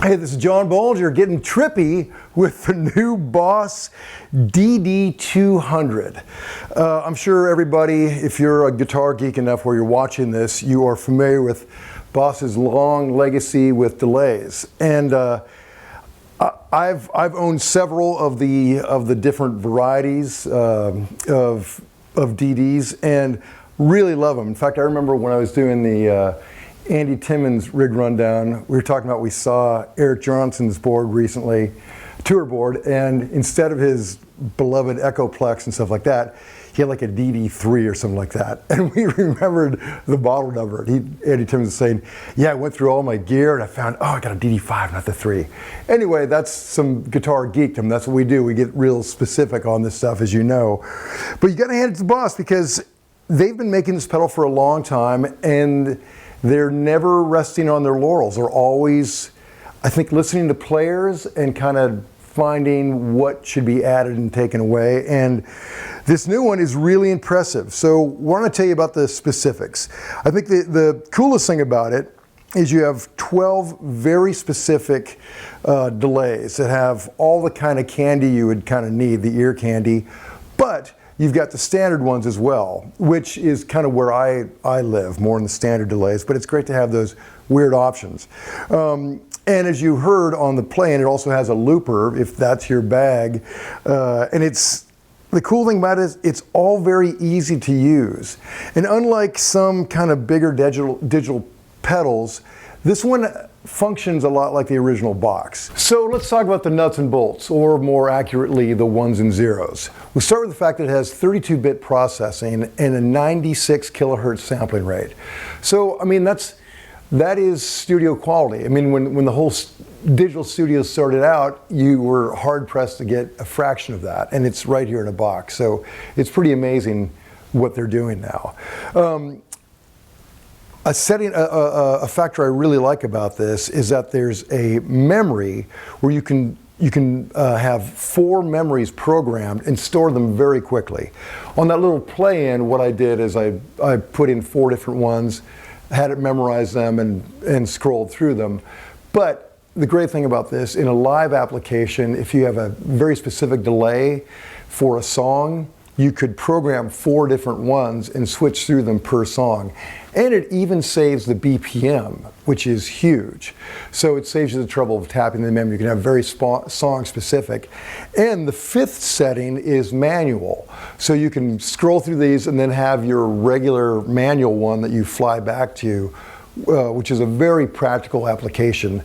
Hey, this is John Bohlinger getting trippy with the new Boss DD-200. I'm sure everybody, if you're a guitar geek enough where you're watching this, you are familiar with Boss's long legacy with delays. And I've owned several of the different varieties of DDs and really love them. In fact, I remember when I was doing the Andy Timmons rig rundown, we were talking about, we saw Eric Johnson's board recently, tour board, and instead of his beloved Echoplex and stuff like that, he had like a DD-3 or something like that. And we remembered the model number. Andy Timmons was saying, yeah, I went through all my gear and I found, oh, I got a DD-5, not the 3. Anyway, that's some guitar geekdom. That's what we do. We get real specific on this stuff, as you know. But you gotta hand it to the Boss, because they've been making this pedal for a long time, and they're never resting on their laurels. They're always, I think, listening to players and kind of finding what should be added and taken away. And this new one is really impressive. So I want to tell you about the specifics. I think the coolest thing about it is you have 12 very specific delays that have all the kind of candy you would kind of need, the ear candy, but you've got the standard ones as well, which is kind of where I live, more in the standard delays, but it's great to have those weird options. And as you heard on the plane, it also has a looper, if that's your bag. And the cool thing about it is it's all very easy to use. And unlike some kind of bigger digital pedals, this one functions a lot like the original box. So let's talk about the nuts and bolts, or more accurately, the ones and zeros. We start with the fact that it has 32-bit processing and a 96 kilohertz sampling rate. So, I mean, that is studio quality. I mean, when the whole digital studio started out, you were hard-pressed to get a fraction of that, and it's right here in a box. So it's pretty amazing what they're doing now. A factor I really like about this is that there's a memory where you can have 4 memories programmed and store them very quickly. On that little play-in, what I did is I put in 4 different ones, had it memorize them and scrolled through them. But the great thing about this, in a live application, if you have a very specific delay for a song, you could program 4 different ones and switch through them per song. And it even saves the BPM, which is huge. So it saves you the trouble of tapping the memory. You can have very song specific. And the 5th setting is manual. So you can scroll through these and then have your regular manual one that you fly back to, which is a very practical application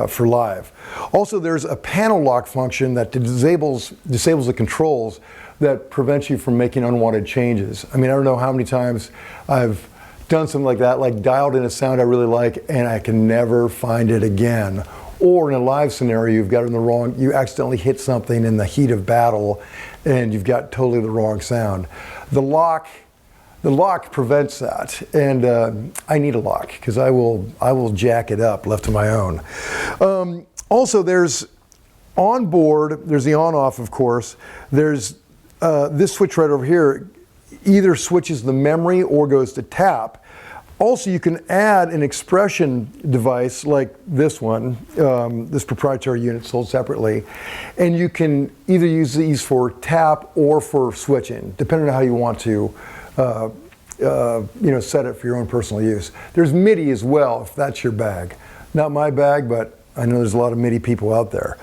for live. Also, there's a panel lock function that disables the controls that prevents you from making unwanted changes. I mean, I don't know how many times I've done something like that, like dialed in a sound I really like, and I can never find it again. Or in a live scenario, you've got it in the wrong, you accidentally hit something in the heat of battle, and you've got totally the wrong sound. The lock prevents that, and I need a lock, because I will jack it up left to my own. Also, there's on board, there's the on-off, of course. There's this switch right over here either switches the memory or goes to tap. Also, you can add an expression device like this one, this proprietary unit sold separately, and you can either use these for tap or for switching, depending on how you want to set it for your own personal use. There's MIDI as well, if that's your bag. Not my bag, but I know there's a lot of MIDI people out there.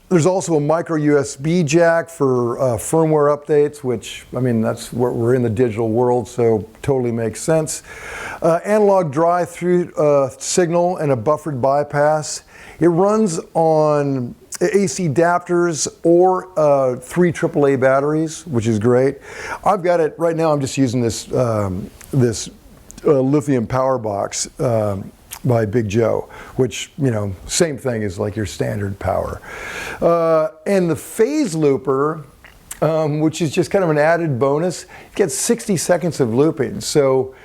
There's also a micro USB jack for firmware updates, which, I mean, that's where we're in the digital world, so totally makes sense. Analog drive-through signal and a buffered bypass. It runs on AC adapters or 3 AAA batteries, which is great. I've got it right now. I'm just using this lithium power box by Big Joe, which, you know, same thing as like your standard power. And the phase looper, which is just kind of an added bonus, it gets 60 seconds of looping. So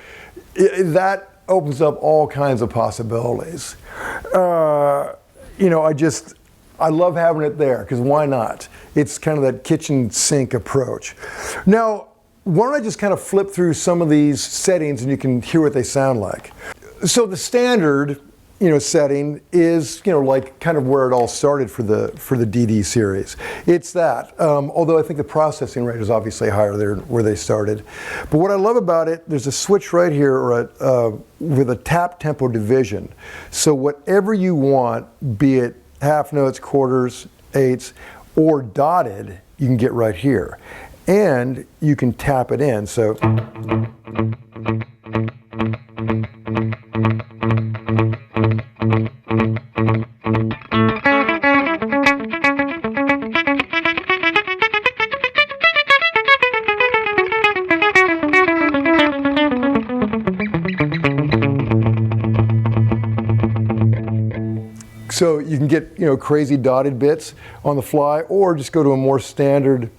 that opens up all kinds of possibilities. You know, I love having it there, because why not? It's kind of that kitchen sink approach. Now, why don't I just kind of flip through some of these settings and you can hear what they sound like. So the standard setting is, like kind of where it all started for the DD series. It's that, although I think the processing rate is obviously higher there where they started. But what I love about it, there's a switch right here with a tap tempo division. So whatever you want, be it half notes, quarters, eighths, or dotted, you can get right here. And you can tap it in, so. So you can get, crazy dotted bits on the fly, or just go to a more standard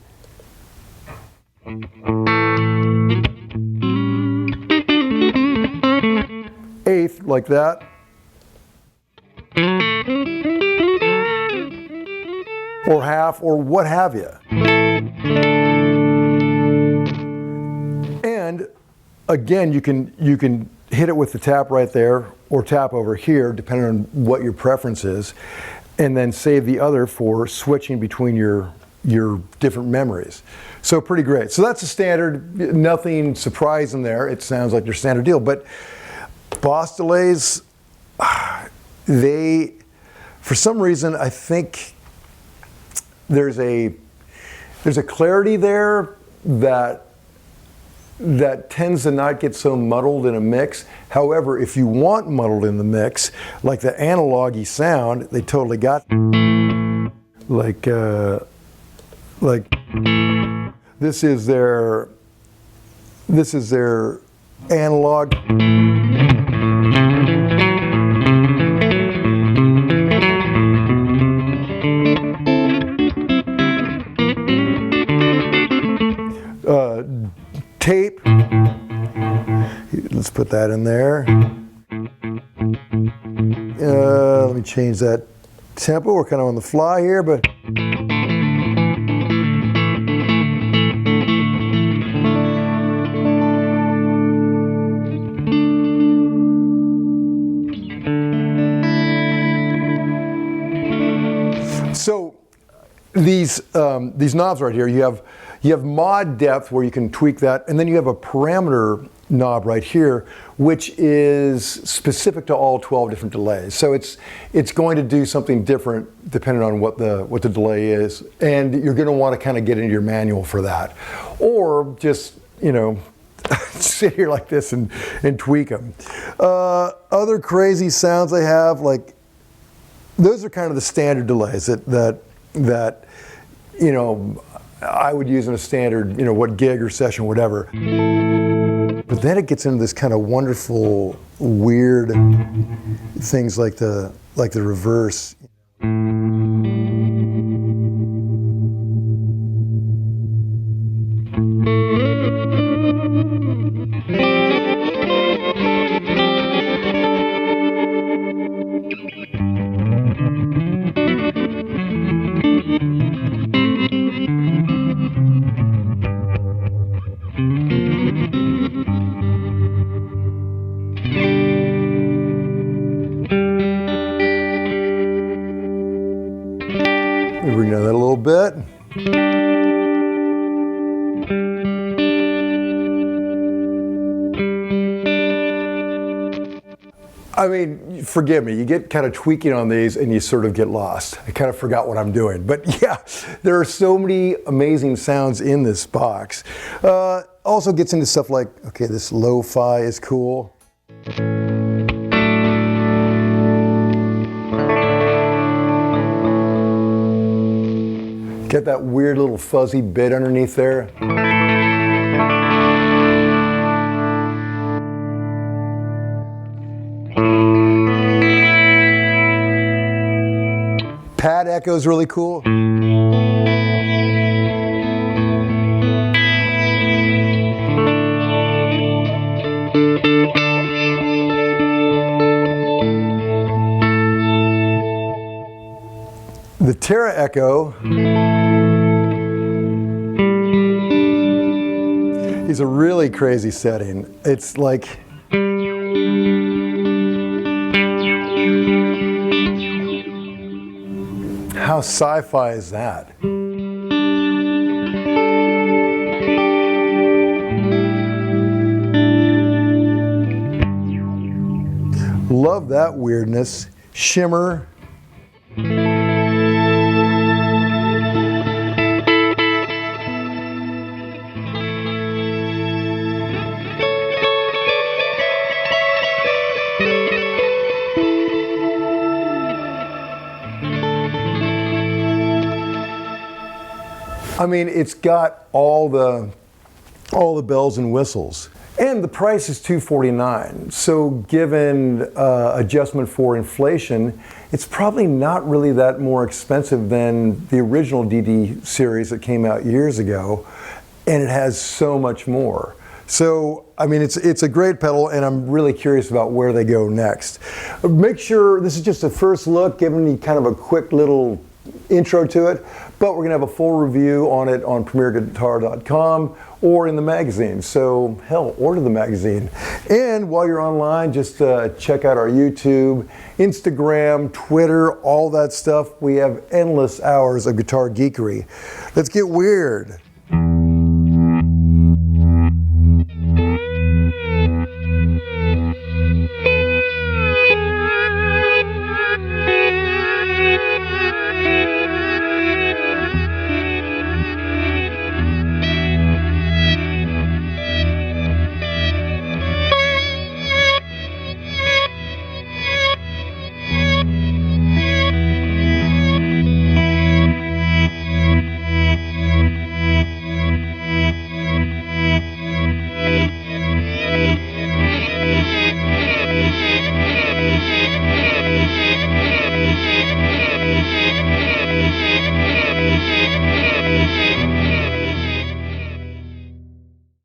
eighth like that. Or half, or what have you. And again, you can hit it with the tap right there, or tap over here, depending on what your preference is, and then save the other for switching between your different memories. So pretty great. So that's a standard, nothing surprising there. It sounds like your standard deal, but Boss delays, they, for some reason, I think there's a clarity there that tends to not get so muddled in a mix. However, if you want muddled in the mix, like the analog-y sound, they totally got, like this is their analog. Tape. Let's put that in there. Let me change that tempo. We're kind of on the fly here, but so these knobs right here, you have mod depth where you can tweak that, and then you have a parameter knob right here, which is specific to all 12 different delays. So it's going to do something different depending on what the delay is, and you're going to want to kind of get into your manual for that, or just sit here like this and tweak them. Other crazy sounds I have, like those are kind of the standard delays that I would use in a standard, what gig or session, whatever. But then it gets into this kind of wonderful, weird things like the reverse. Bring down that a little bit. I mean, forgive me, you get kind of tweaking on these and you sort of get lost. I kind of forgot what I'm doing. But yeah, there are so many amazing sounds in this box. Also gets into stuff like, okay, this lo-fi is cool. Get that weird little fuzzy bit underneath there. Pad echo is really cool. The Terra echo is a really crazy setting. It's like How sci-fi is that? Love that weirdness. Shimmer. I mean, it's got all the bells and whistles. And the price is $249. So given adjustment for inflation, it's probably not really that more expensive than the original DD series that came out years ago. And it has so much more. So, I mean, it's a great pedal, and I'm really curious about where they go next. Make sure, this is just a first look, giving you kind of a quick little intro to it, but we're gonna have a full review on it on premierguitar.com or in the magazine. So hell, order the magazine. And while you're online, just check out our YouTube, Instagram, Twitter, all that stuff. We have endless hours of guitar geekery. Let's get weird.